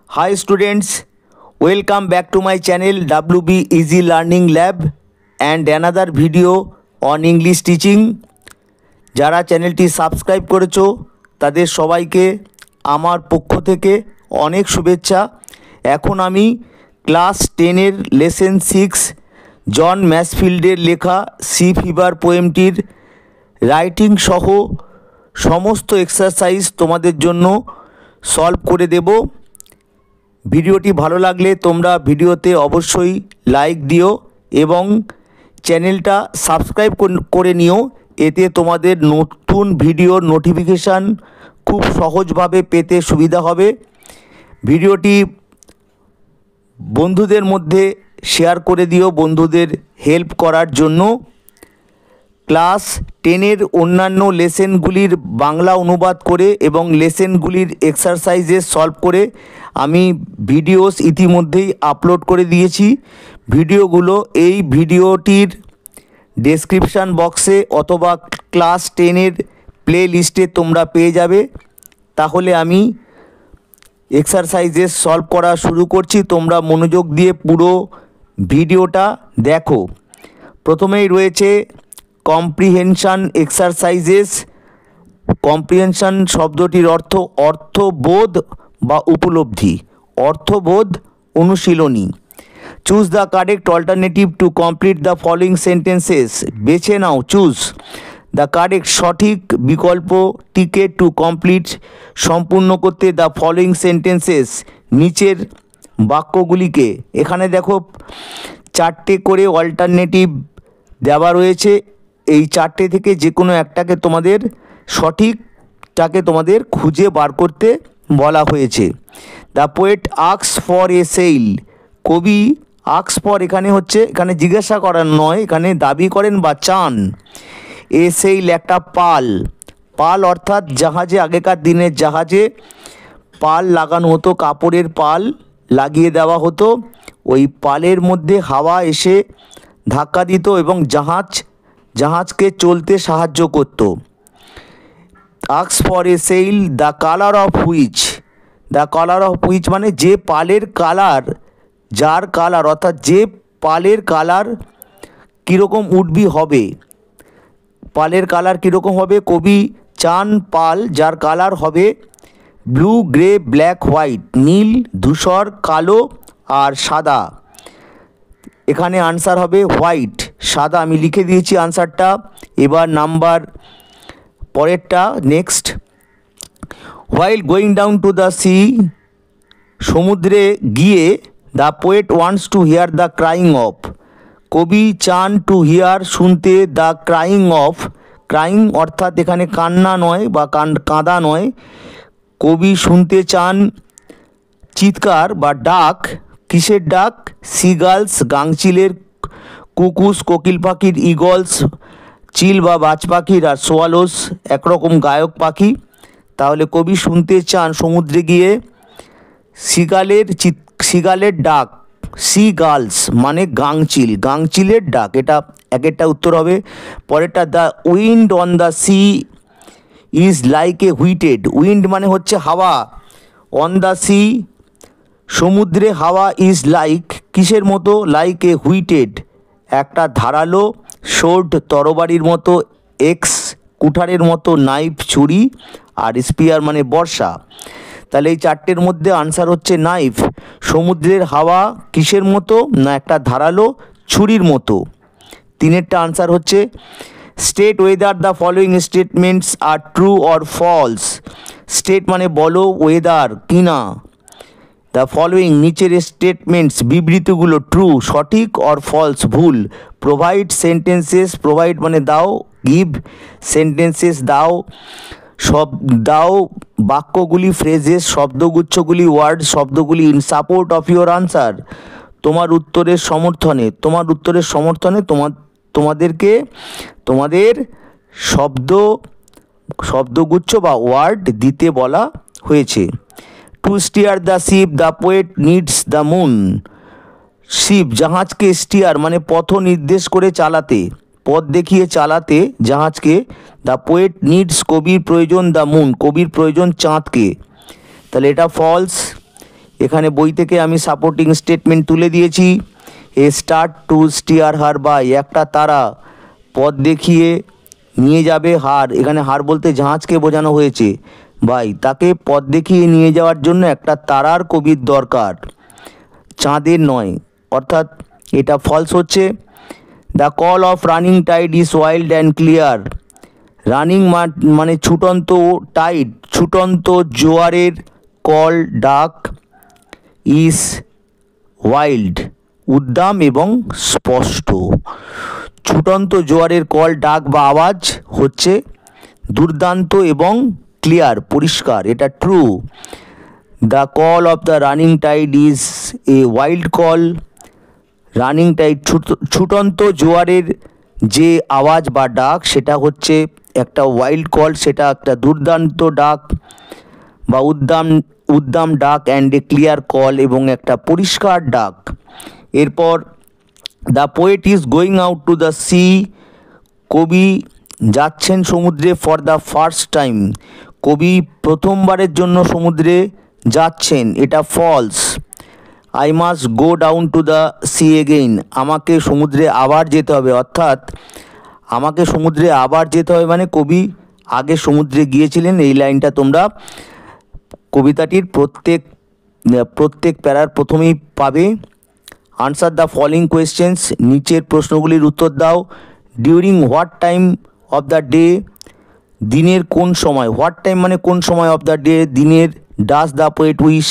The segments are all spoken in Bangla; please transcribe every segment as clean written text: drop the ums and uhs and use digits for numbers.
Hi students, welcome back to my channel WB Easy Learning Lab and another video on English teaching. যারা চ্যানেলটি সাবস্ক্রাইব করেছো তাদের সবাইকে আমার পক্ষ থেকে অনেক শুভেচ্ছা। এখন আমি ক্লাস 10 এর লেসন 6 জন ম্যাসফিল্ডের লেখা সি ফিভার পোয়েমটির রাইটিং সহ সমস্ত এক্সারসাইজ তোমাদের জন্য সলভ করে দেব। ভিডিওটি ভালো লাগলে তোমরা ভিডিওতে অবশ্যই লাইক দিও এবং চ্যানেলটা সাবস্ক্রাইব করে নিও, এতে তোমাদের নতুন ভিডিওর নোটিফিকেশান খুব সহজভাবে পেতে সুবিধা হবে। ভিডিওটি বন্ধুদের মধ্যে শেয়ার করে দিও বন্ধুদের হেল্প করার জন্য। ক্লাস 10 এর অন্যান্য লেসেনগুলির বাংলা অনুবাদ করে এবং লেসেনগুলির এক্সারসাইজেস সলভ করে আমি ভিডিওস ইতিমধ্যেই আপলোড করে দিয়েছি। ভিডিওগুলো এই ভিডিওটির ডেসক্রিপশান বক্সে অথবা ক্লাস 10 এর প্লে লিস্টে তোমরা পেয়ে যাবে। তাহলে আমি এক্সারসাইজেস সলভ করা শুরু করছি, তোমরা মনোযোগ দিয়ে পুরো ভিডিওটা দেখো। প্রথমেই রয়েছে কম্প্রিহেনশন এক্সারসাইজেস। কম্প্রিহেনশন শব্দটির অর্থবোধ বা উপলব্ধি, অর্থবোধ অনুশীলনী। Choose the correct alternative to complete the following sentences. বেছে নাও, চুজ দ্য কারেক্ট সঠিক বিকল্পটিকে টু কমপ্লিট সম্পূর্ণ করতে দ্য ফলোয়িং সেন্টেন্সেস নিচের বাক্যগুলিকে। এখানে দেখো 4টে করে অল্টারনেটিভ দেওয়া রয়েছে, এই 4টে থেকে যে কোনো একটাকে তোমাদের সঠিকটাকে তোমাদের খুঁজে বার করতে বলা হয়েছে। The poet asks for a sail. কবি আস্কস ফর এখানে জিজ্ঞাসা করার নয়, এখানে দাবি করেন বা চান। এ সেইল একটা পাল। পাল অর্থাৎ জাহাজে, আগেকার দিনের জাহাজে পাল লাগানো হতো, কাপড়ের পাল লাগিয়ে দেওয়া হতো। ওই পালের মধ্যে হাওয়া এসে ধাক্কা দিত এবং জাহাজকে চলতে সাহায্য করত। Asks for a sail the colour of which. The colour of which মানে যে পালের কালার, যার কালার অর্থাৎ যে পালের কালার কীরকম উঠবি হবে, পালের কালার কীরকম হবে। কবি চান পাল যার কালার হবে ব্লু, গ্রে, ব্ল্যাক, হোয়াইট, নীল, ধূসর, কালো আর সাদা। এখানে আনসার হবে হোয়াইট, সাদা। আমি লিখে দিয়েছি আনসারটা। এবার নাম্বার পরেরটা, next. While going down to the C. সমুদ্রে গিয়ে the poet wants to here the crying of. কবি চান টু হিয়ার শুনতে দ্য ক্রাইং অফ। ক্রাইং অর্থাৎ এখানে কান্না নয় বা কাঁদা নয়, কবি শুনতে চান চিৎকার বা ডাক। কিসের ডাক? সিগালস গাংচিলের, কুকুস কোকিল পাখির, ইগলস চিল বা বাজ পাখির, আর সোয়ালোস একরকম গায়ক পাখি। তাহলে কবি শুনতে চান সমুদ্রে গিয়ে সিগালের ডাক। সিগালস মানে গাংচিল, গাংচিলের ডাক। এটা একটা উত্তর হবে। পরেরটা, the wind on the sea is like a whetted. Wind মানে হচ্ছে হাওয়া, অন দ্য সি সমুদ্রে হাওয়া, ইজ লাইক কিসের মতো? লাইক এ হুইটেড একটা ধারালো, শোর্ড তরবারির মতো, এক্স কুঠারের মতো, নাইফ ছুরি, আর স্পিয়ার মানে বর্ষা। তাহলে এই 4টের মধ্যে আনসার হচ্ছে নাইফ। সমুদ্রের হাওয়া কিসের মতো? না একটা ধারালো ছুরির মতো। 3এরটা আনসার হচ্ছে state whether the following statements are true or false. State মানে বলো, ওয়েদার কিনা। দ্য ফলোয়িং নিচের স্টেটমেন্টস বিবৃতিগুলো ট্রু সঠিক, অর ফলস ভুল। প্রোভাইড সেন্টেন্সেস, প্রোভাইড মানে দাও, গিভ সেন্টেন্সেস দাও, দাও বাক্যগুলি, ফ্রেজেস শব্দগুচ্ছগুলি, ওয়ার্ড শব্দগুলি in support of your answer তোমার উত্তরের সমর্থনে। তোমার উত্তরের সমর্থনে তোমাদেরকে তোমাদের শব্দগুচ্ছ বা ওয়ার্ড দিতে বলা হয়েছে। To steer the ship the poet needs the moon. Ship জাহাজকে, স্টিয়ার মানে পথ নির্দেশ করে চালাতে, পথ দেখিয়ে চালাতে জাহাজকে। দ্য পোয়েট নিডস কবির প্রয়োজন দ্য মুন, কবির প্রয়োজন চাঁদকে। তাহলে এটা ফলস। এখানে বই থেকে আমি সাপোর্টিং স্টেটমেন্ট তুলে দিয়েছি। A star to steer her by, একটা তারা পথ দেখিয়ে নিয়ে যাবে হার, এখানে হার বলতে জাহাজকে বোঝানো হয়েছে ভাই, তাকে পথ দেখিয়ে নিয়ে যাওয়ার জন্য একটা তারার কবির দরকার, চাঁদের নয়, অর্থাৎ এটা ফলস হচ্ছে। The call of running tide is wild and clear, running মানে ছুটন্ত, টাইড ছুটন্ত জোয়ারের কল ডাক, ইজ ওয়াইল্ড উদ্দাম এবং স্পষ্ট। ছুটন্ত জোয়ারের কল ডাক বা আওয়াজ হচ্ছে দুর্দান্ত এবং ক্লিয়ার পরিষ্কার, এটা true. The call of the running tide is a wild call, running tide ছুটন্ত জোয়ারের যে আওয়াজ বা ডাক সেটা হচ্ছে একটা ওয়াইল্ড কল, সেটা একটা দুর্দান্ত ডাক বা উদ্দাম ডাক, অ্যান্ড এ ক্লিয়ার কল এবং একটা পরিষ্কার ডাক। এরপর the poet is going out to the C, কবি যাচ্ছেন সমুদ্রে ফর দ্য ফার্স্ট টাইম, কবি প্রথমবারের জন্য সমুদ্রে যাচ্ছেন, এটা false. I must go down to the sea again, আমাকে সমুদ্রে আবার যেতে হবে, অর্থাৎ আমাকে সমুদ্রে আবার যেতে হবে মানে কবি আগে সমুদ্রে গিয়েছিলেন, এই লাইনটা তোমরা কবিতাটির প্রত্যেক প্যারার প্রথমেই পাবে। আনসার দ্য ফলোইং কোয়েশ্চেন্স, নিচের প্রশ্নগুলির উত্তর দাও। During what time of the day, দিনের কোন সময়, হোয়াট টাইম মানে কোন সময় অফ দ্য ডে দিনের, ডাস দ্য পোয়েট উইশ,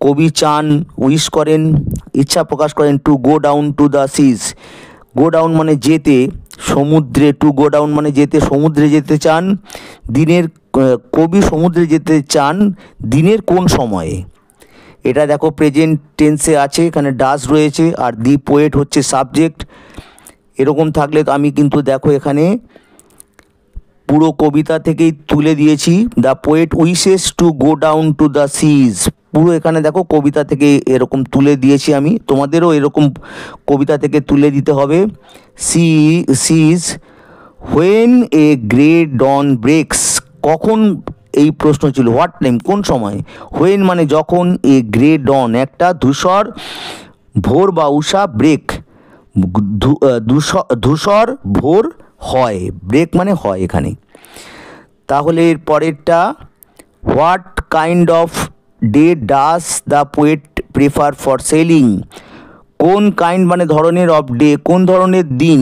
কবি চান উইশ করেন ইচ্ছা প্রকাশ করেন, to go down to the seas, go down মানে যেতে সমুদ্রে, টু গো ডাউন মানে যেতে সমুদ্রে যেতে চান, দিনের কবি সমুদ্রে যেতে চান দিনের কোন সময়ে, এটা দেখো প্রেজেন্ট টেন্সে আছে, এখানে ডাস রয়েছে আর দি পোয়েট হচ্ছে সাবজেক্ট। এরকম থাকলে তো আমি কিন্তু দেখো এখানে পুরো কবিতা থেকেই তুলে দিয়েছি। The poet wishes to go down to the seas, পুরো এখানে দেখো কবিতা থেকে এরকম তুলে দিয়েছি আমি, তোমাদেরও এরকম কবিতা থেকে তুলে দিতে হবে। সিজ হোয়েন এ গ্রে ডন ব্রেকস, কখন এই প্রশ্ন ছিল, হোয়াট টাইম কোন সময়, হোয়েন মানে যখন, এ গ্রে ডন একটা ধূসর ভোর বা উষা, ব্রেক ধূসর ভোর হয়, ব্রেক মানে হয় এখানে। তাহলে এর পরেরটা, what kind off day does the poet prefer for selling, কোন কাইন্ড মানে ধরনের, অফ ডে কোন ধরনের দিন,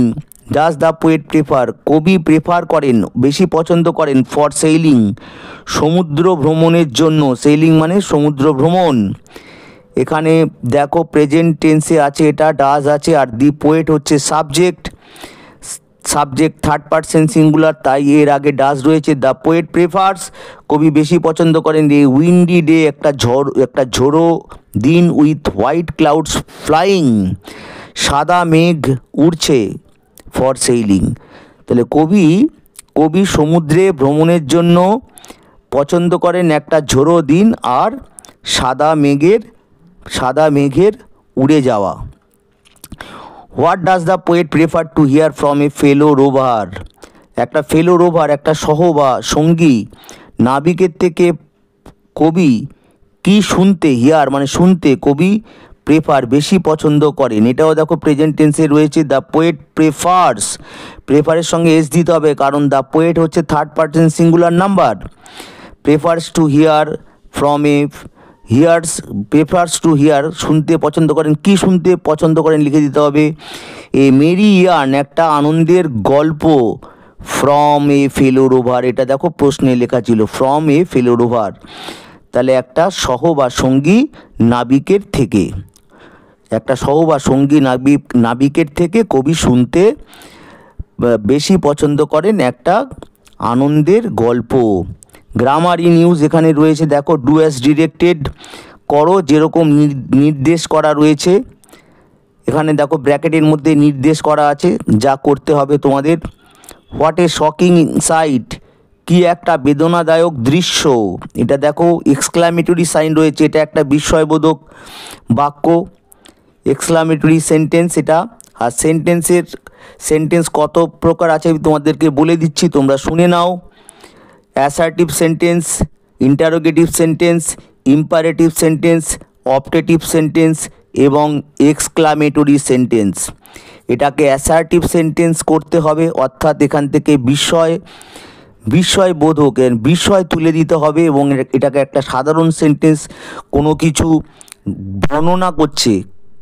ডাস দ্য পোয়েট প্রেফার কবি প্রেফার করেন বেশি পছন্দ করেন, ফর সেইলিং সমুদ্র ভ্রমণের জন্য, সেইলিং মানে সমুদ্র ভ্রমণ। এখানে দেখো প্রেজেন্ট টেন্সে আছে, এটা ডাস আছে আর দি পোয়েট হচ্ছে সাবজেক্ট, থার্ড পারসন সিঙ্গুলার, তাই এর আগে ডাস রয়েছে। দ্য পোয়েট প্রেফার্স কবি বেশি পছন্দ করেন, এ উইন্ডি ডে একটা ঝোড়ো দিন, উইথ হোয়াইট ক্লাউডস ফ্লাইং সাদা মেঘ উড়ছে, ফর সেইলিং। তাহলে কবি সমুদ্রে ভ্রমণের জন্য পছন্দ করেন একটা ঝোড়ো দিন আর সাদা মেঘের উড়ে যাওয়া। What does the poet prefer to hear from A fellow rover, একটা ফেলো রোভার একটা সঙ্গী নাবিকের থেকে কবি কি শুনতে, হিয়ার মানে শুনতে, কবি প্রেফার বেশি পছন্দ করেন, এটাও দেখো প্রেজেন্ট টেন্সে রয়েছে। দ্য পোয়েট প্রেফারের সঙ্গে এস দিতে হবে, কারণ দ্য পোয়েট হচ্ছে third person singular number. Prefers to hear from a, prefers to hear শুনতে পছন্দ করেন, কি শুনতে পছন্দ করেন লিখে দিতে হবে। এ মেরি ইয়ার্ন একটা আনন্দের গল্প, ফ্রম এ ফেলো রোভার, এটা দেখো প্রশ্নে লেখা ছিল ফ্রম এ ফেলো রোভার, তাহলে একটা সহ বা সঙ্গী নাবিকের থেকে, একটা সহ বা সঙ্গী নাবিকের থেকে কবি শুনতে বেশি পছন্দ করেন একটা আনন্দের গল্প। গ্রামার ইন ইউজ এখানে রয়েছে, দেখো ডু অ্যাজ ডিরেক্টেড করো যেরকম নির্দেশ করা রয়েছে, এখানে দেখো ব্র্যাকেটের মধ্যে নির্দেশ করা আছে যা করতে হবে তোমাদের। হোয়াট এ শকিং সাইট কি একটা বেদনাদায়ক দৃশ্য, এটা দেখো এক্সক্লামেটরি সাইন রয়েছে, এটা একটা বিস্ময়বোধক বাক্য, এক্সক্লামেটরি সেন্টেন্স এটা। আর সেন্টেন্স কত প্রকার আছে আমি তোমাদেরকে বলে দিচ্ছি, তোমরা শুনে নাও। Assertive sentence, interrogative sentence, imperative sentence, optative sentence এবং এক্সক্লামেটরি সেন্টেন্স। এটাকে অ্যাসার্টিভ সেন্টেন্স করতে হবে, অর্থাৎ এখান থেকে বিস্ময়বোধক বিস্ময় তুলে দিতে হবে এবং এটাকে একটা সাধারণ সেন্টেন্স, কোনো কিছু বর্ণনা করছে,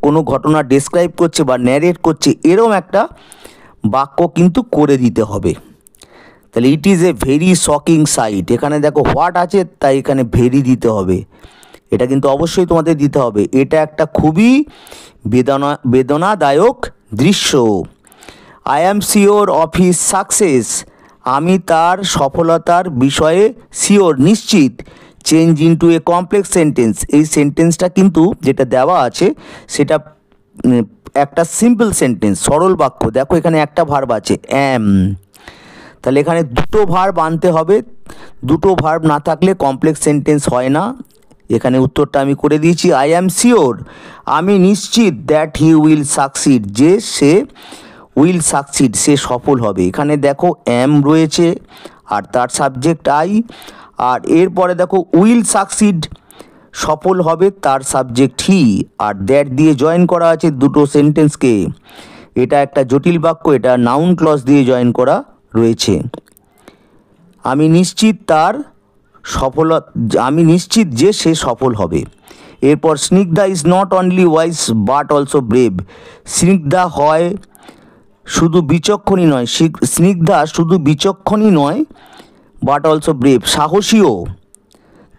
কোনো ঘটনা ডেসক্রাইব করছে বা ন্যারেট করছে, এরকম একটা বাক্য কিন্তু করে দিতে হবে। তাহলে it is a very shocking sight, এখানে দেখো হোয়াট আছে, তাই এখানে ভেরি দিতে হবে, এটা কিন্তু অবশ্যই তোমাদের দিতে হবে। এটা একটা খুবই বেদনাদায়ক দৃশ্য। I am sure of his success, আমি তার সফলতার বিষয়ে শিওর, নিশ্চিত। Change into a complex sentence, এই সেন্টেন্সটা কিন্তু যেটা দেওয়া আছে সেটা একটা সিম্পল সেন্টেন্স, সরল বাক্য। দেখো এখানে একটা ভার্ব আছে অ্যাম, তাহলে এখানে দুটো ভার্ব আনতে হবে, দুটো ভার্ব না থাকলে কমপ্লেক্স সেন্টেন্স হয় না। এখানে উত্তরটা আমি করে দিয়েছি, আই অ্যাম শিওর, আমি নিশ্চিত, দ্যাট হি উইল সাকসিড, যে সে উইল সাকসিড, সে সফল হবে। এখানে দেখো অ্যাম রয়েছে আর তার সাবজেক্ট আই, আর এরপরে দেখো উইল সাকসিড, সফল হবে, তার সাবজেক্ট হি, আর দ্যাট দিয়ে জয়েন করা আছে দুটো সেন্টেন্সকে। এটা একটা জটিল বাক্য, এটা নাউন ক্লজ দিয়ে জয়েন করা রয়েছে। আমি নিশ্চিত আমি নিশ্চিত যে সে সফল হবে। এরপর Snigdha is not only wise but also brave, Snigdha হয় শুধু বিচক্ষণই নয়, স্নিগ্ধা শুধু বিচক্ষণই নয়, বাট অলসো ব্রেভ, সাহসীও।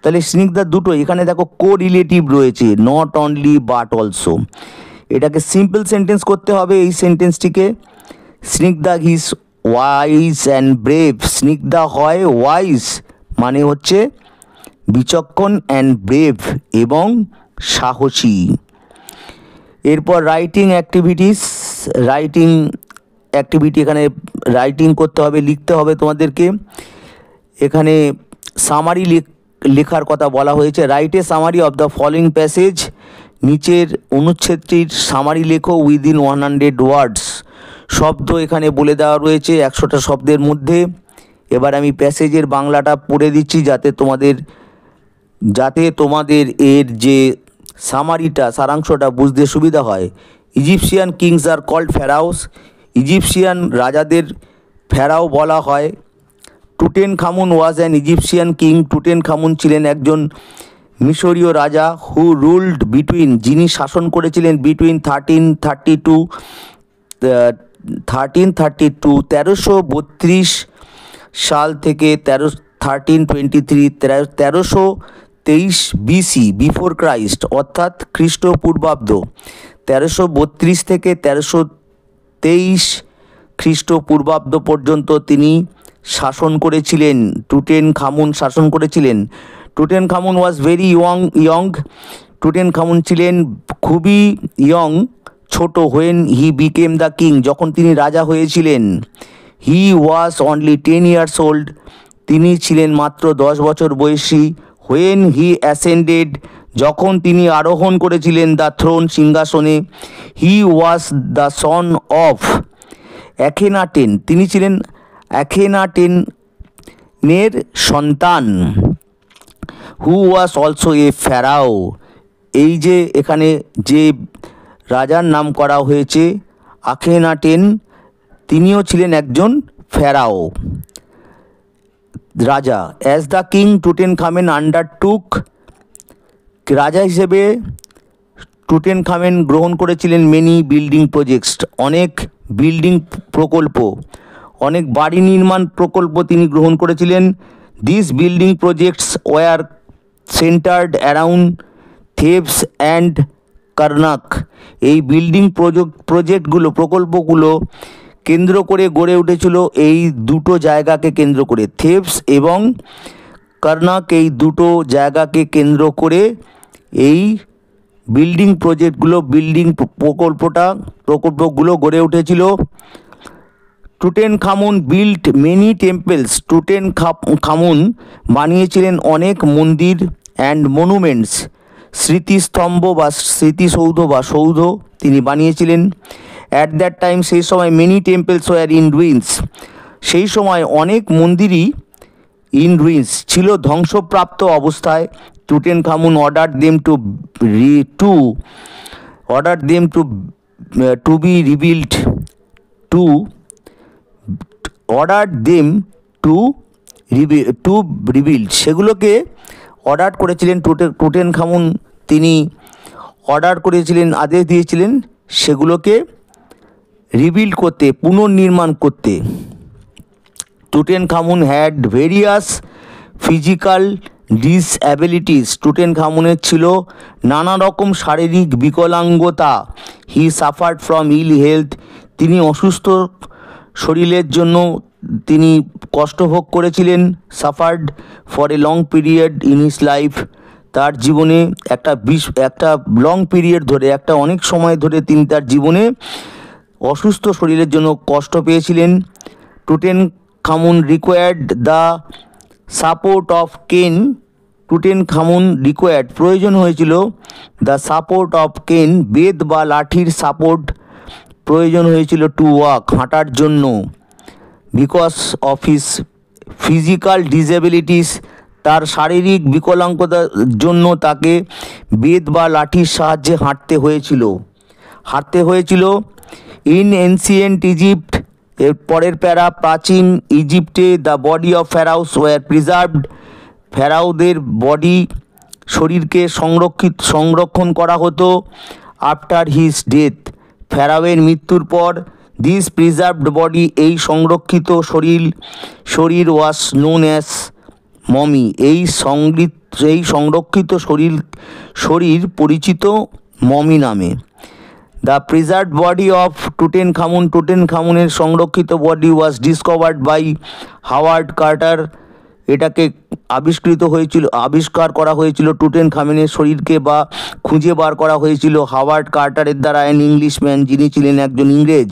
তাহলে স্নিগ্ধা দুটো, এখানে দেখো কো রিলেটিভ রয়েছে, নট অনলি বাট অলসো। এটাকে সিম্পল সেন্টেন্স করতে হবে এই সেন্টেন্সটিকে। Snigdha is wise and brave, Snigdha হয় ওয়াইজ মানে হচ্ছে বিচক্ষণ, অ্যান্ড ব্রেভ এবং সাহসী। এরপর রাইটিং অ্যাক্টিভিটি, এখানে রাইটিং করতে হবে, লিখতে হবে তোমাদেরকে। এখানে সামারি লেখার কথা বলা হয়েছে, write a summary of the following passage, নিচের অনুচ্ছেদটির সামারি লেখো উইদিন 100 ওয়ার্ডস। শব্দ এখানে বলে দেওয়া রয়েছে 100টা শব্দের মধ্যে। এবার আমি প্যাসেজের বাংলাটা পড়ে দিচ্ছি যাতে তোমাদের এর যে সামারিটা, সারাংশটা বুঝতে সুবিধা হয়। Egyptian kings are called pharaohs, Egyptian রাজাদের ফেরাও বলা হয়। Tutankhamun was an Egyptian king, Tutankhamun ছিলেন একজন মিশরীয় রাজা। হু রুলড যিনি শাসন করেছিলেন বিটুইন 1332 সাল থেকে 1323 বিসি, বিফোর ক্রাইস্ট, অর্থাৎ খ্রিস্টপূর্বাব্দ 1332 থেকে 1323 খ্রিস্টপূর্বাব্দ পর্যন্ত তিনি শাসন করেছিলেন, টুটেনখামুন শাসন করেছিলেন। টুটেনখামুন ওয়াজ ভেরি ইয়ং, টুটেনখামুন ছিলেন খুবই ছোট। When he became the king, যখন তিনি রাজা হয়েছিলেন। হি ওয়াজ অনলি 10 years old, তিনি ছিলেন মাত্র 10 বছর বয়সী। হোয়েন হি অ্যাসেন্ডেড, যখন তিনি আরোহণ করেছিলেন দ্য থ্রোন, সিংহাসনে। হি ওয়াজ দ্য সন অফ অ্যাখেনাটেন, তিনি ছিলেন অ্যাখেনাটেনের সন্তান। হু ওয়াজ অলসো এ ফেরাও, এই যে এখানে যে রাজার নাম করা হয়েছে আখেনাটেন, তিনিও ছিলেন একজন ফেরাও রাজা। As the king Tutankhamun undertook, রাজা হিসেবে টুটেনখামেন গ্রহণ করেছিলেন মেনি বিল্ডিং প্রজেক্টস, অনেক বিল্ডিং প্রকল্প, অনেক বাড়ি নির্মাণ প্রকল্প তিনি গ্রহণ করেছিলেন। This building projects were centred around Thebes and Karnak, এই বিল্ডিং প্রকল্পগুলো কেন্দ্র করে গড়ে উঠেছিল এই দুটো জায়গাকে কেন্দ্র করে, থেবস এবং কার্নাক, এই দুটো জায়গাকে কেন্দ্র করে এই বিল্ডিং প্রকল্পগুলো গড়ে উঠেছিল। টুটেনখামুন বিল্ট মেনি টেম্পলস, টুটেনখামুন বানিয়েছিলেন অনেক মন্দির। অ্যান্ড মনুমেন্টস, স্মৃতিস্তম্ভ বা স্মৃতিসৌধ বা সৌধ তিনি বানিয়েছিলেন। অ্যাট দ্যাট টাইম, সেই সময় many temples were in ruins, সেই সময় অনেক মন্দিরই ইন রুইন্স, ছিল ধ্বংসপ্রাপ্ত অবস্থায়। Tutankhamun order them to be rebuild সেগুলোকে অর্ডার করেছিলেন টুটেনখামুন। তিনি অর্ডার করেছিলেন, আদেশ দিয়েছিলেন সেগুলোকে রিবিল্ড করতে, পুনর্নির্মাণ করতে। Tutankhamun had various physical disabilities, টুটেনখামুনের ছিল নানা রকম শারীরিক বিকলাঙ্গতা। He suffered from ill health, তিনি অসুস্থ শরীরের জন্য তিনি কষ্ট ভোগ করেছিলেন। Suffered for a long period in his life, তার জীবনে একটা লং পিরিয়ড ধরে, একটা অনেক সময় ধরে তিনি তার জীবনে অসুস্থ শরীরের জন্য কষ্ট পেয়েছিলেন। টুটেনখামুন রিকোয়ার্ড দ্য সাপোর্ট অফ কেন, প্রয়োজন হয়েছিল দ্য সাপোর্ট অফ কেন, বেদ বা লাঠির সাপোর্ট প্রয়োজন হয়েছিল টু ওয়াক, হাঁটার জন্য। Because of his physical disabilities, তার শারীরিক বিকলাঙ্গতার জন্য তাকে বেদ বা লাঠির সাহায্যে হাঁটতে হয়েছিল। ইন এনসিয়েন্ট ইজিপ্ট, এর পরের প্যারা, প্রাচীন ইজিপ্টে the body of pharaohs were preserved, ফেরাউদের শরীরকে সংরক্ষণ করা হতো। আফটার হিজ ডেথ, ফেরাওয়ের মৃত্যুর পর, দিস প্রিজার্ভড বডি, এই সংরক্ষিত শরীর ওয়াজ নোন অ্যাজ মমি, এই সংরক্ষিত শরীর পরিচিত মমি নামে। দ্য প্রিজার্ভড বডি অফ টুটেনখামুনের সংরক্ষিত body was discovered by Howard Carter, এটাকে আবিষ্কার করা হয়েছিল টুটেনখামুনের শরীরকে বা খুঁজে বার করা হয়েছিল হাওয়ার্ড কার্টারের দ্বারা, অ্যান ইংলিশম্যান, যিনি ছিলেন একজন ইংরেজ।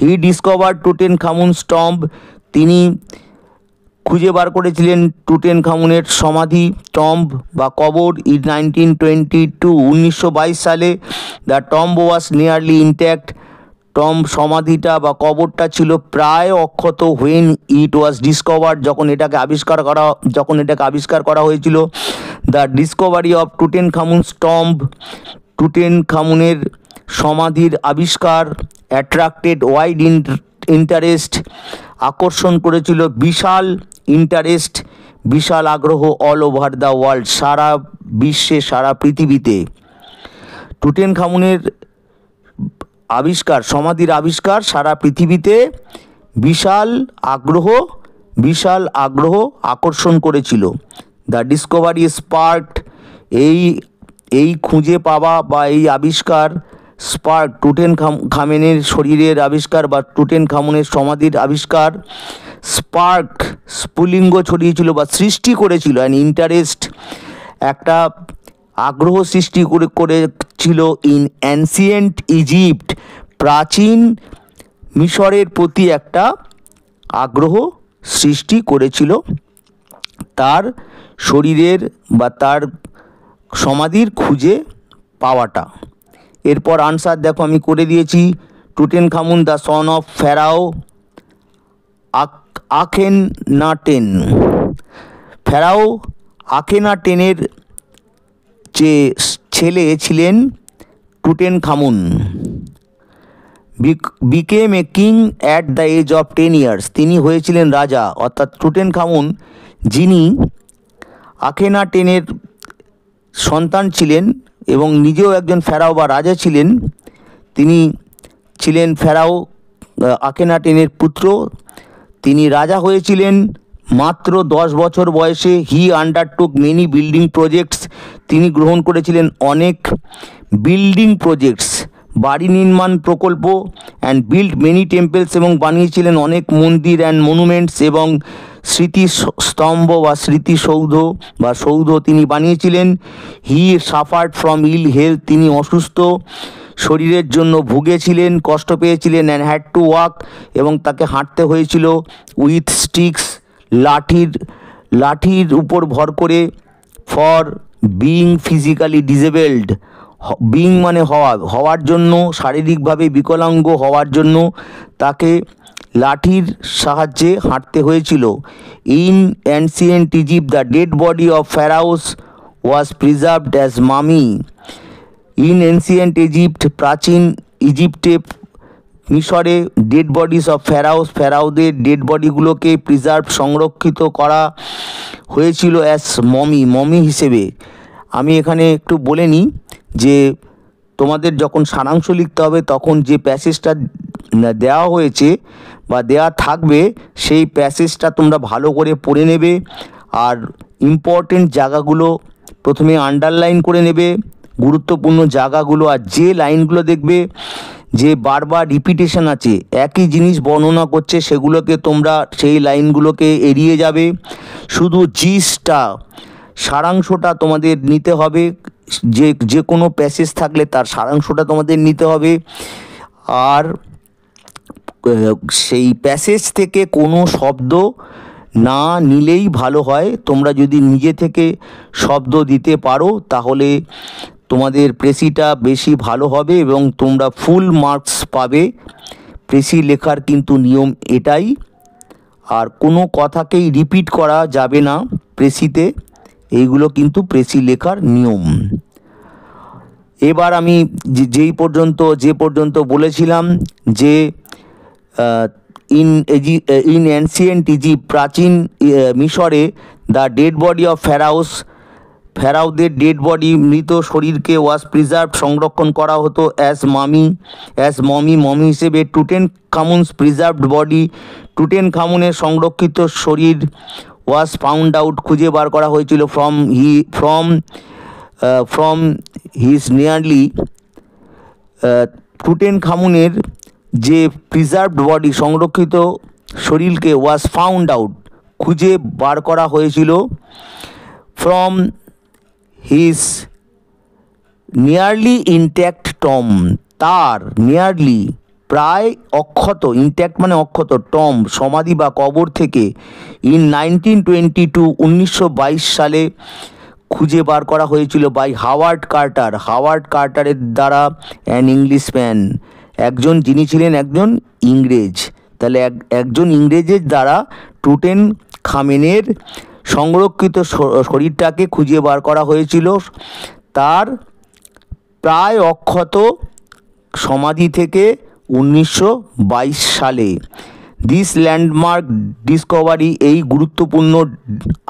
হি ডিসকভার্ড টুটেনখামুনস টম্ব, তিনি খুঁজে বার করেছিলেন টুটেনখামুনের সমাধি, টম্ব বা কবর। ইন 1922 সালে the tomb was nearly intact, সমাধিটা বা কবরটা ছিল প্রায় অক্ষত। হোয়েন ইট ওয়াজ ডিসকভার্ড, যখন এটাকে আবিষ্কার করা হয়েছিল। দ্য ডিসকভারি অফ টুটেনখামুনস টম্ব, টুটেনখামুনের সমাধির আবিষ্কার অ্যাট্রাক্টেড ওয়াইড ইন্টারেস্ট, আকর্ষণ করেছিল বিশাল আগ্রহ। অল ওভার দ্য ওয়ার্ল্ড, সারা বিশ্বে, সারা পৃথিবীতে। টুটেনখামুনের সমাধির আবিষ্কার সারা পৃথিবীতে বিশাল আকর্ষণ করেছিল। দ্য ডিসকভারি স্পার্কড, এই খুঁজে পাওয়া বা এই আবিষ্কার স্পার্ক, টুটেনখামেনের শরীরের আবিষ্কার বা টুটেনখামুনের সমাধির আবিষ্কার স্পার্ক, স্ফুলিঙ্গ ছড়িয়েছিল বা সৃষ্টি করেছিল, অ্যান ইন্টারেস্ট, একটা আগ্রহ সৃষ্টি করেছিল। ইন অ্যানসিয়েন্ট ইজিপ্ট, প্রাচীন মিশরের প্রতি একটা আগ্রহ সৃষ্টি করেছিল তার শরীরের বা তার সমাধির খুঁজে পাওয়াটা। এরপর আনসার দেখো আমি করে দিয়েছি। Tutankhamun the son of pharaoh Akhenaten, pharaoh আখেনাটেনের যে ছেলে ছিলেন Tutankhamun. Became a king at the age of 10 years, তিনি হয়েছিলেন রাজা। অর্থাৎ টুটেনখামুন, যিনি আখেনাটেনের সন্তান ছিলেন এবং নিজেও একজন ফেরাও বা রাজা ছিলেন, তিনি ছিলেন ফেরাও আখেনাটেনের পুত্র। তিনি রাজা হয়েছিলেন মাত্র 10 বছর বয়সে। হি আন্ডারটুক মেনি বিল্ডিং প্রজেক্টস, তিনি গ্রহণ করেছিলেন অনেক বিল্ডিং প্রজেক্টস, বাড়ি নির্মাণ প্রকল্প। অ্যান্ড বিল্ড মেনি টেম্পলস, এবং বানিয়েছিলেন অনেক মন্দির। অ্যান্ড মনুমেন্টস, এবং স্মৃতিস্তম্ভ বা স্মৃতিসৌধ বা সৌধ তিনি বানিয়েছিলেন। He suffered from ill health, তিনি অসুস্থ শরীরের জন্য ভুগেছিলেন, কষ্ট পেয়েছিলেন। অ্যান্ড হ্যাড টু ওয়াক, এবং তাকে হাঁটতে হয়েছিল। উইথ স্টিক্স, লাঠির উপর ভর করে। For being physically disabled, being মানে হওয়ার জন্য, শারীরিকভাবে বিকলাঙ্গ হওয়ার জন্য তাকে লাঠির সাহায্যে হাঁটতে হয়েছিল। In ancient Egypt the dead body of pharaohs was preserved as mummy. In ancient Egypt, প্রাচীন ইজিপ্টে, মিশরে ডেড বডিস অফ ফেরাওদের ডেড বডিগুলোকে সংরক্ষিত করা হয়েছিল অ্যাজ মমি হিসেবে। আমি এখানে একটু বলে নিই যে তোমাদের যখন সারাংশ লিখতে হবে তখন যে প্যাসেজটা দেওয়া হয়েছে বা দেওয়া থাকবে সেই প্যাসেজটা তোমরা ভালো করে পড়ে নেবে, আর ইম্পর্টেন্ট জায়গাগুলো প্রথমে আন্ডারলাইন করে নেবে, গুরুত্বপূর্ণ জায়গাগুলো, আর যে লাইনগুলো দেখবে যে বারবার রিপিটেশন আছে, একই জিনিস বর্ণনা করছে, সেগুলোকে তোমরা সেই লাইনগুলোকে এড়িয়ে যাবে। শুধু জিসটা, সারাংশটা তোমাদের নিতে হবে। যে কোনো প্যাসেজ থাকলে তার সারাংশটা তোমাদের নিতে হবে। আর সেই প্যাসেজ থেকে কোনো শব্দ না নিলেই ভালো হয়। তোমরা যদি নিজে থেকে শব্দ দিতে পারো তাহলে তোমাদের প্রেসিটা বেশি ভালো হবে এবং তোমরা ফুল মার্কস পাবে। প্রেসি লেখার কিন্তু নিয়ম এটাই, আর কোনো কথাকেই রিপিট করা যাবে না প্রেসিতে, এইগুলো কিন্তু প্রেসি লেখার নিয়ম। এবার আমি যে পর্যন্ত বলেছিলাম যে ইন অ্যানসিয়েন্ট ইজিপ্ট, প্রাচীন মিশরে, দ্য ডেড বডি অফ ফেরাওদের ডেড বডি, মৃত শরীরকে ওয়াজ প্রিজার্ভ, সংরক্ষণ করা হতো অ্যাজ মমি হিসেবে। টুটেনখামুনস প্রিজার্ভড বডি, টুটেনখামুনের সংরক্ষিত শরীর ওয়াজ ফাউন্ড আউট, খুঁজে বার করা হয়েছিল ফ্রম হিজ নিয়ারলি। টুটেনখামুনের যে প্রিজার্ভড বডি, সংরক্ষিত শরীরকে ওয়াজ ফাউন্ড আউট, খুঁজে বার করা হয়েছিল from his nearly intact Tom, তার নিয়ারলি প্রায় অক্ষত, ইনট্যাক্ট মানে অক্ষত, টম সমাধি বা কবর থেকে, ইন 1922 1922 সালে খুঁজে বার করা হয়েছিল বাই হাওয়ার্ড কার্টারের দ্বারা, অ্যান ইংলিশম্যান, যিনি ছিলেন একজন ইংরেজ। তাহলে একজন ইংরেজের দ্বারা টুটেনখামেনের সংরক্ষিত শরীরটাকে খুঁজে বার করা হয়েছিল তার প্রায় অক্ষত সমাধি থেকে 1922 সালে। দিস ল্যান্ডমার্ক ডিসকভারি, এই গুরুত্বপূর্ণ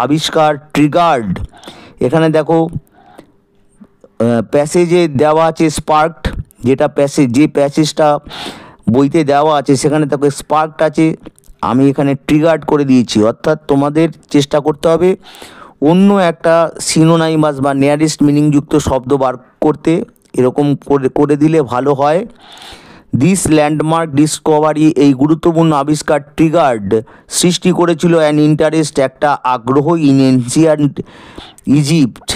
আবিষ্কার, ট্রিগার্ড, এখানে দেখো প্যাসেজে দেওয়া আছে স্পার্কড, যে প্যাসেজটা বইতে দেওয়া আছে সেখানে দেখো স্পার্কড আছে, আমি এখানে ট্রিগার্ড করে দিয়েছি। অর্থাৎ তোমাদের চেষ্টা করতে হবে অন্য একটা সিনোনাইমাস বা নিয়ারেস্ট মিনিংযুক্ত শব্দ বার করতে, এরকম করে দিলে ভালো হয়। দিস ল্যান্ডমার্ক ডিসকভারি, এই গুরুত্বপূর্ণ আবিষ্কার, ট্রিগার্ড, সৃষ্টি করেছিল অ্যান ইন্টারেস্ট, একটা আগ্রহ, ইন এনসিয়েন্ট ইজিপ্ট,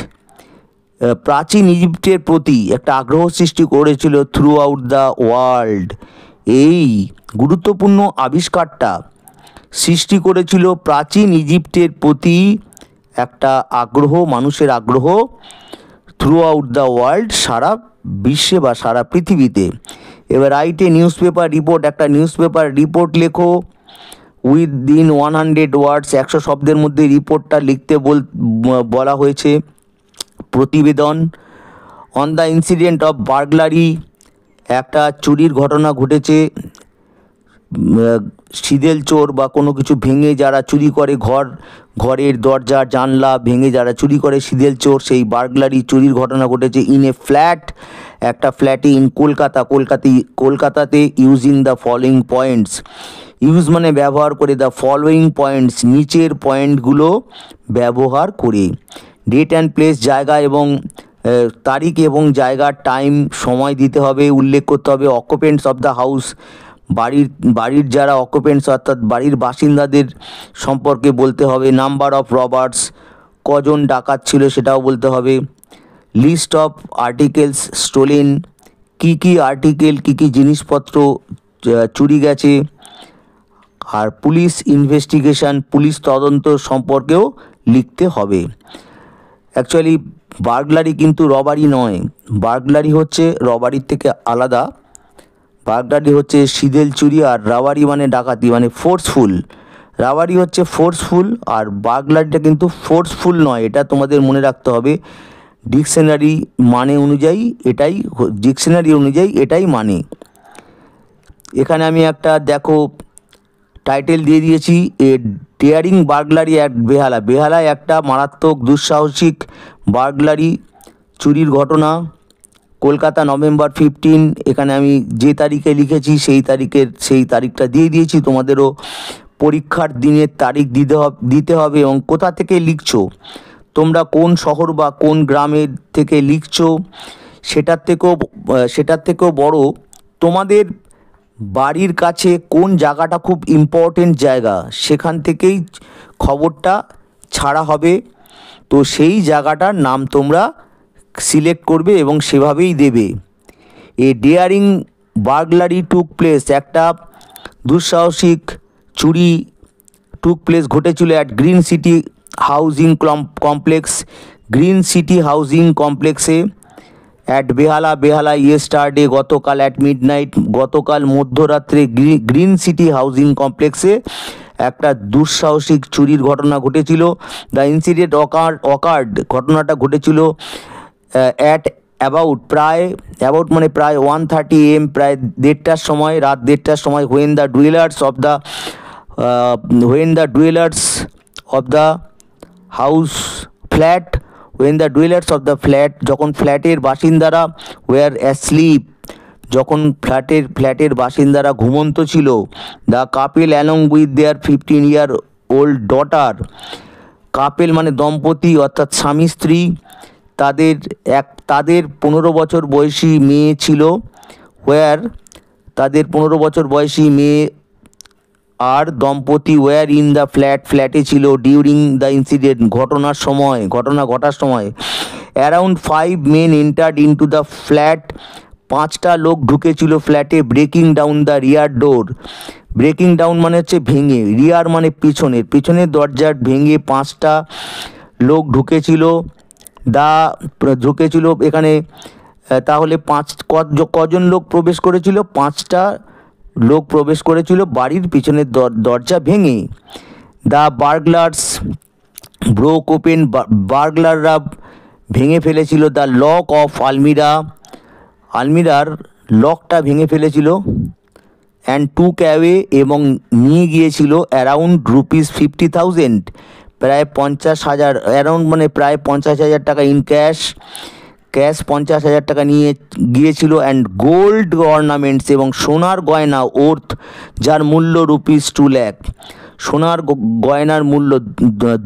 প্রাচীন ইজিপ্টের প্রতি একটা আগ্রহ সৃষ্টি করেছিল থ্রু আউট দ্য ওয়ার্ল্ড। এই গুরুত্বপূর্ণ আবিষ্কারটা সৃষ্টি করেছিল প্রাচীন ইজিপ্টের প্রতি একটা আগ্রহ, মানুষের আগ্রহ, থ্রু আউট দ্য ওয়ার্ল্ড, সারা বিশ্বে বা সারা পৃথিবীতে। এবার রাইটে নিউজ পেপার রিপোর্ট, একটা নিউজ পেপার রিপোর্ট লেখো উইদিন 100 ওয়ার্ডস, 100 শব্দের মধ্যে রিপোর্টটা লিখতে বলা হয়েছে। প্রতিবেদন on the incident of burglary, একটা চুরির ঘটনা ঘটেছে। সিদেল চোর বা কোনো কিছু ভেঙে যারা চুরি করে, ঘরের দরজা জানলা ভেঙে যারা চুরি করে, সিদেল চোর, সেই বার্গলারি চুরির ঘটনা ঘটেছে ইন এ ফ্ল্যাট, একটা ফ্ল্যাটে, ইন কলকাতাতে, using the following points, use মানে ব্যবহার করে, দ্য ফলোয়িং পয়েন্টস, নিচের পয়েন্টগুলো ব্যবহার করে। ডেট অ্যান্ড প্লেস, জায়গা এবং তারিখ এবং জায়গা, টাইম, সময় দিতে হবে, উল্লেখ করতে হবে। অকুপেন্টস অফ দ্য হাউস, বাড়ির যারা অকুপেন্টস অর্থাৎ বাড়ির বাসিন্দাদের সম্পর্কে বলতে হবে। নাম্বার অফ রবার্স, কজন ডাকাত ছিল সেটাও বলতে হবে। লিস্ট অফ আর্টিকেলস স্টোলেন, কী আর্টিকেল, কী জিনিসপত্র চুরি গেছে। আর পুলিশ ইনভেস্টিগেশন, পুলিশ তদন্ত সম্পর্কেও লিখতে হবে। অ্যাকচুয়ালি বার্গলারি কিন্তু রবারি নয়, বার্গলারি হচ্ছে রবারির থেকে আলাদা। বার্গলারি হচ্ছে সিঁদেল চুরি, আর রাবারি মানে ডাকাতি, মানে ফোর্সফুল। রাবারি হচ্ছে ফোর্সফুল, আর বার্গলারিটা কিন্তু ফোর্সফুল নয়, এটা তোমাদের মনে রাখতে হবে। ডিকশনারি অনুযায়ী এটাই মানে। এখানে আমি একটা দেখো টাইটেল দিয়ে দিয়েছি, এ ডেয়ারিং বার্গলারি অ্যাট বেহালা। বেহালায় একটা মারাত্মক দুঃসাহসিক বার্গলারি চুরির ঘটনা, কলকাতা, November 15। এখানে আমি যে তারিখে লিখেছি সেই তারিখটা দিয়ে দিয়েছি। তোমাদেরও পরীক্ষার দিনের তারিখ দিতে হবে এবং কোথা থেকে লিখছো, তোমরা কোন শহর বা কোন গ্রামের থেকে লিখছো সেটার থেকেও বড়, তোমাদের বাড়ির কাছে কোন জায়গাটা খুব ইম্পর্টেন্ট জায়গা, সেখান থেকেই খবরটা ছাড়া হবে। তো সেই জায়গাটার নাম তোমরা সিলেক্ট করবে এবং সেভাবেই দেবে। এ ডেয়ারিং বার্গলারি টুক প্লেস, একটা দুঃসাহসিক চুরি ঘটেছিল অ্যাট গ্রিন সিটি হাউজিং কমপ্লেক্সে অ্যাট বেহালা ইয়েস্টারডে, গতকাল মধ্যরাত্রে গ্রিন সিটি হাউজিং কমপ্লেক্সে একটা দুঃসাহসিক চুরির ঘটনা ঘটেছিল। দ্য ইনসিডেন্ট অকার্ড, ঘটনাটা ঘটেছিল অ্যাট প্রায় 1:30 AM, প্রায় রাত 1:30টার সময়, when the dwellers of the flat, যখন ফ্ল্যাটের বাসিন্দারা were asleep, যখন ফ্ল্যাটের বাসিন্দারা ঘুমন্ত ছিল, the couple along with their 15-year-old daughter, couple মানে দম্পতি অর্থাৎ স্বামী স্ত্রী, তাদের 15 বছর বয়সী মেয়ে ছিল, তাদের 15 বছর বয়সী মেয়ে আর দম্পতি ওয়্যার ইন দ্য ফ্ল্যাটে ছিল ডিউরিং দ্য ইনসিডেন্ট, ঘটনা ঘটার সময়। Around 5 men entered into the flat, 5টা লোক ঢুকেছিল ফ্ল্যাটে। Breaking down the rear door, breaking down মানে হচ্ছে ভেঙে, রিয়ার মানে পিছনের দরজার ভেঙে 5টা লোক ঢুকেছিল এখানে। তাহলে কজন লোক প্রবেশ করেছিল? 5টা লোক প্রবেশ করেছিল বাড়ির পিছনের দরজা ভেঙে। দ্য বার্গলার্স ব্রোক ওপেন, বার্গলাররা ভেঙে ফেলেছিল দ্য লক অফ আলমিরার লকটা ভেঙে ফেলেছিল। অ্যান্ড টুক অ্যাওয়ে, এবং নিয়ে গিয়েছিল অ্যারাউন্ড ₹50,000, প্রায় 50,000, অ্যারাউন্ড মানে প্রায় 50,000 টাকা ইন ক্যাশ 50,000 টাকা নিয়ে গিয়েছিল। অ্যান্ড গোল্ড অর্নামেন্টস, এবং সোনার গয়না ওর্থ, যার মূল্য ₹2 লাখ, সোনার গয়নার মূল্য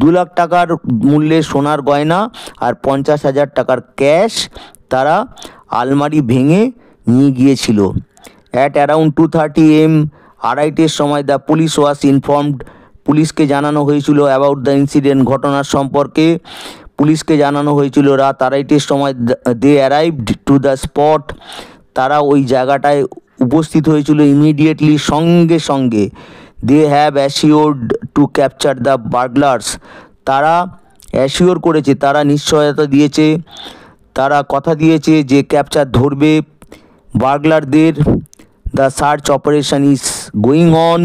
2 লাখ টাকার মূল্যের সোনার গয়না আর 50,000 টাকার ক্যাশ তারা আলমারি ভেঙে নিয়ে গিয়েছিল। অ্যাট অ্যারাউন্ড 2:30 AM, 2:30টার সময় দ্য পুলিশ ওয়াজ ইনফর্মড, পুলিশকে জানানো হয়েছিল অ্যাবাউট দ্য ইনসিডেন্ট, ঘটনার সম্পর্কে পুলিশকে জানানো হয়েছিল। রাত 2:30টার সময় they arrived to the spot, তারা ওই জায়গাটায় উপস্থিত হয়েছিল ইমিডিয়েটলি, সঙ্গে। They have assured to capture the burglars, তারা অ্যাসিওর করেছে, তারা নিশ্চয়তা দিয়েছে, তারা কথা দিয়েছে যে ক্যাপচার ধরবে বার্গলারদের। The search operation is going on,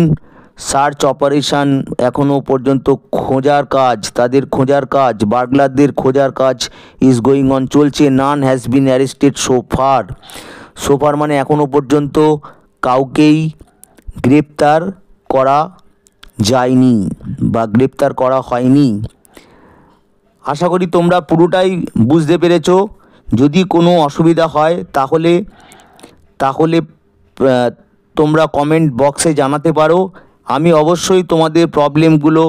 search operation এখনও পর্যন্ত তাদের খোঁজার কাজ, বার্গলারদের খোঁজার কাজ ইজ গোয়িং অন, চলছে। নান হ্যাজ বিন অ্যারেস্টেড সোফার মানে এখনও পর্যন্ত কাউকেই গ্রেপ্তার করা যায়নি বা গ্রেপ্তার করা হয়নি। আশা করি তোমরা পুরোটাই বুঝতে পেরেছো। যদি কোনো অসুবিধা হয় তাহলে তোমরা কমেন্ট বক্সে জানাতে পারো, আমি অবশ্যই তোমাদের প্রবলেমগুলো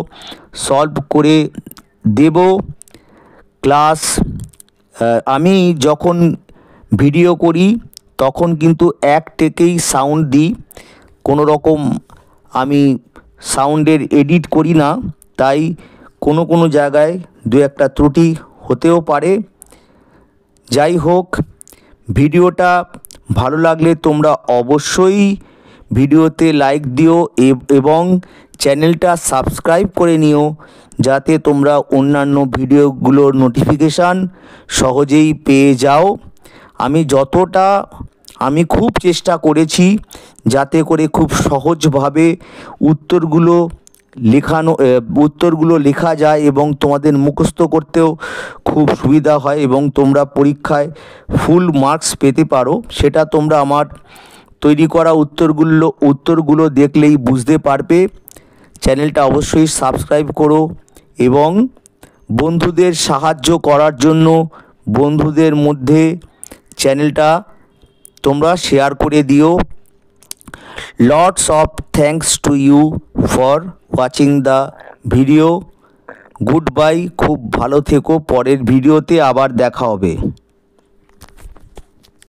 সলভ করে দেব। আমি যখন ভিডিও করি তখন কিন্তু এক টেকেই সাউন্ড দিই, কোনো রকম আমি সাউন্ডের এডিট করি না, তাই কোনো জায়গায় 2-1টা ত্রুটি হতেও পারে। যাই হোক, ভিডিওটা ভালো লাগলে তোমরা অবশ্যই ভিডিওতে লাইক দিও এবং চ্যানেলটা সাবস্ক্রাইব করে নিও, যাতে তোমরা অন্যান্য ভিডিওগুলোর নোটিফিকেশান সহজেই পেয়ে যাও। আমি যতটা আমি খুব চেষ্টা করেছি যাতে করে খুব সহজভাবে উত্তরগুলো লেখা যায় এবং তোমাদের মুখস্থ করতেও খুব সুবিধা হয় এবং তোমরা পরীক্ষায় ফুল মার্কস পেতে পারো। সেটা তোমরা আমার তৈরি করা উত্তরগুলো দেখলেই বুঝতে পারবে। চ্যানেলটা অবশ্যই সাবস্ক্রাইব করো এবং বন্ধুদের সাহায্য করার জন্য বন্ধুদের মধ্যে চ্যানেলটা তোমরা শেয়ার করে দিও। Lots of thanks to you for watching the video. Goodbye, খুব ভালো থেকো, পরের ভিডিওতে আবার দেখা হবে।